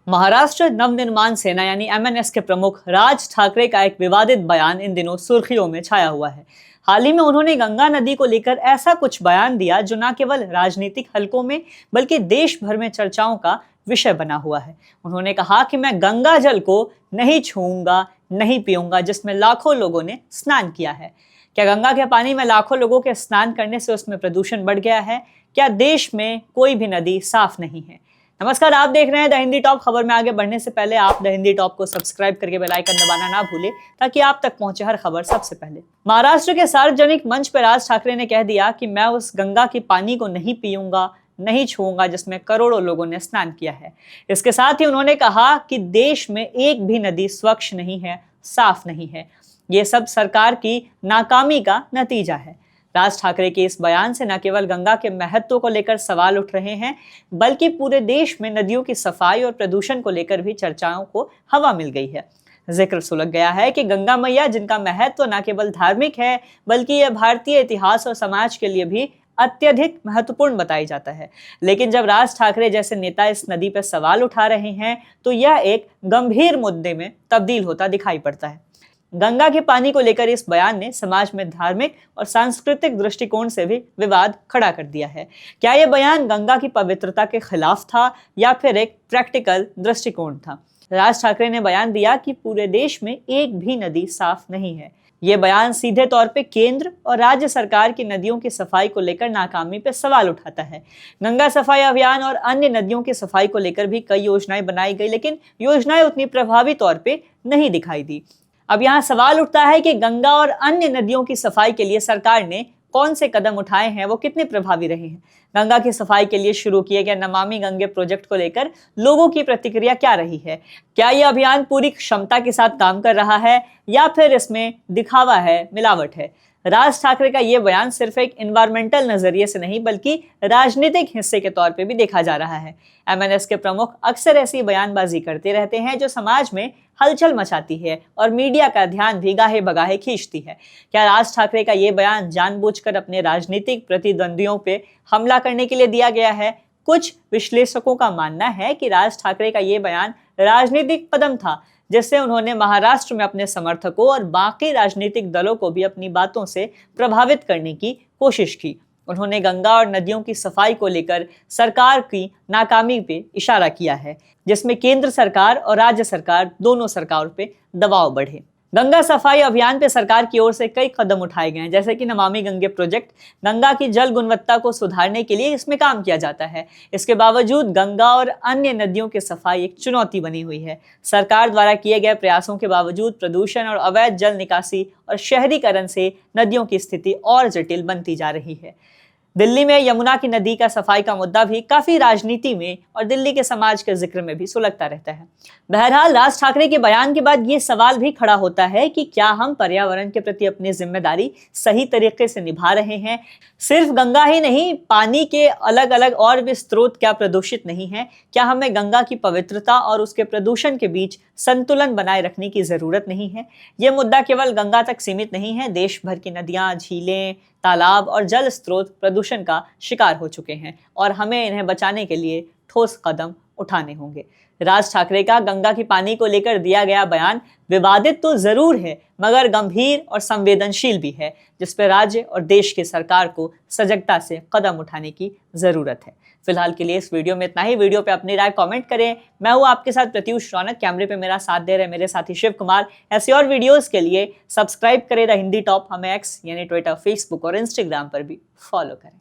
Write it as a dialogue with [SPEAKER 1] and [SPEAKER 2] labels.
[SPEAKER 1] महाराष्ट्र नवनिर्माण सेना यानी एमएनएस के प्रमुख राज ठाकरे का एक विवादित बयान इन दिनों सुर्खियों में छाया हुआ है। हाल ही में उन्होंने गंगा नदी को लेकर ऐसा कुछ बयान दिया जो न केवल राजनीतिक हलकों में बल्कि देश भर में चर्चाओं का विषय बना हुआ है। उन्होंने कहा कि मैं गंगा जल को नहीं छूऊंगा, नहीं पीऊंगा जिसमें लाखों लोगों ने स्नान किया है। क्या गंगा के पानी में लाखों लोगों के स्नान करने से उसमें प्रदूषण बढ़ गया है? क्या देश में कोई भी नदी साफ नहीं है? नमस्कार, आप देख रहे हैं द हिंदी टॉप। खबर में आगे बढ़ने से पहले आप द हिंदी टॉप को सब्सक्राइब करके बेल आइकन दबाना ना भूलें ताकि आप तक पहुंचे हर खबर सबसे पहले। महाराष्ट्र के सार्वजनिक मंच पर राज ठाकरे ने कह दिया कि मैं उस गंगा के पानी को नहीं पीऊंगा, नहीं छूऊंगा जिसमें करोड़ों लोगों ने स्नान किया है। इसके साथ ही उन्होंने कहा कि देश में एक भी नदी स्वच्छ नहीं है, साफ नहीं है। ये सब सरकार की नाकामी का नतीजा है। राज ठाकरे के इस बयान से न केवल गंगा के महत्व को लेकर सवाल उठ रहे हैं बल्कि पूरे देश में नदियों की सफाई और प्रदूषण को लेकर भी चर्चाओं को हवा मिल गई है। जिक्र सुलग गया है कि गंगा मैया, जिनका महत्व न केवल धार्मिक है बल्कि यह भारतीय इतिहास और समाज के लिए भी अत्यधिक महत्वपूर्ण बताया जाता है। लेकिन जब राज ठाकरे जैसे नेता इस नदी पर सवाल उठा रहे हैं तो यह एक गंभीर मुद्दे में तब्दील होता दिखाई पड़ता है। गंगा के पानी को लेकर इस बयान ने समाज में धार्मिक और सांस्कृतिक दृष्टिकोण से भी विवाद खड़ा कर दिया है। क्या यह बयान गंगा की पवित्रता के खिलाफ था या फिर एक प्रैक्टिकल दृष्टिकोण था? राज ठाकरे ने बयान दिया कि पूरे देश में एक भी नदी साफ नहीं है। ये बयान सीधे तौर पे केंद्र और राज्य सरकार की नदियों की सफाई को लेकर नाकामी पे सवाल उठाता है। गंगा सफाई अभियान और अन्य नदियों की सफाई को लेकर भी कई योजनाएं बनाई गई, लेकिन योजनाएं उतनी प्रभावी तौर पे नहीं दिखाई दी। अब यहाँ सवाल उठता है कि गंगा और अन्य नदियों की सफाई के लिए सरकार ने कौन से कदम उठाए हैं, वो कितने प्रभावी रहे हैं। गंगा की सफाई के लिए शुरू किए गए नमामि गंगे प्रोजेक्ट को लेकर लोगों की प्रतिक्रिया क्या रही है? क्या यह अभियान पूरी क्षमता के साथ काम कर रहा है या फिर इसमें दिखावा है, मिलावट है? राज ठाकरे का यह बयान सिर्फ एक एनवायरमेंटल नजरिए से नहीं बल्कि राजनीतिक हिस्से के तौर पे भी देखा जा रहा है। एमएनएस के प्रमुख अक्सर ऐसी बयानबाजी करते रहते हैं जो समाज में हलचल मचाती है और मीडिया का ध्यान भी गाहे बगाहे खींचती है। क्या राज ठाकरे का ये बयान जानबूझकर अपने राजनीतिक प्रतिद्वंदियों पे हमला करने के लिए दिया गया है? कुछ विश्लेषकों का मानना है कि राज ठाकरे का ये बयान राजनीतिक कदम था, जिससे उन्होंने महाराष्ट्र में अपने समर्थकों और बाकी राजनीतिक दलों को भी अपनी बातों से प्रभावित करने की कोशिश की। उन्होंने गंगा और नदियों की सफाई को लेकर सरकार की नाकामी पे इशारा किया है, जिसमें केंद्र सरकार और राज्य सरकार दोनों सरकारों पे दबाव बढ़े। गंगा सफाई अभियान पे सरकार की ओर से कई कदम उठाए गए हैं, जैसे कि नमामि गंगे प्रोजेक्ट। गंगा की जल गुणवत्ता को सुधारने के लिए इसमें काम किया जाता है। इसके बावजूद गंगा और अन्य नदियों की सफाई एक चुनौती बनी हुई है। सरकार द्वारा किए गए प्रयासों के बावजूद प्रदूषण और अवैध जल निकासी और शहरीकरण से नदियों की स्थिति और जटिल बनती जा रही है। दिल्ली में यमुना की नदी का सफाई का मुद्दा भी काफी राजनीति में और दिल्ली के समाज के जिक्र में भी सुलगता रहता है। बहरहाल, राज ठाकरे के बयान के बाद ये सवाल भी खड़ा होता है कि क्या हम पर्यावरण के प्रति अपनी जिम्मेदारी सही तरीके से निभा रहे हैं? सिर्फ गंगा ही नहीं, पानी के अलग अलग और भी स्रोत क्या प्रदूषित नहीं है? क्या हमें गंगा की पवित्रता और उसके प्रदूषण के बीच संतुलन बनाए रखने की जरूरत नहीं है? यह मुद्दा केवल गंगा तक सीमित नहीं है। देश भर की नदियां, झीलें, तालाब और जल स्रोत प्रदूषण का शिकार हो चुके हैं और हमें इन्हें बचाने के लिए ठोस कदम उठाने होंगे। राज ठाकरे का गंगा की पानी को लेकर दिया गया बयान विवादित तो जरूर है मगर गंभीर और संवेदनशील भी है, जिस पर राज्य और देश की सरकार को सजगता से कदम उठाने की जरूरत है। फिलहाल के लिए इस वीडियो में इतना ही। वीडियो पे अपनी राय कमेंट करें। मैं हूं आपके साथ प्रत्युष रौनक। कैमरे पे मेरा साथ दे रहे मेरे साथी शिव कुमार। ऐसे और वीडियोस के लिए सब्सक्राइब करें द हिंदी टॉप। हमें एक्स यानी ट्विटर, फेसबुक और इंस्टाग्राम पर भी फॉलो करें।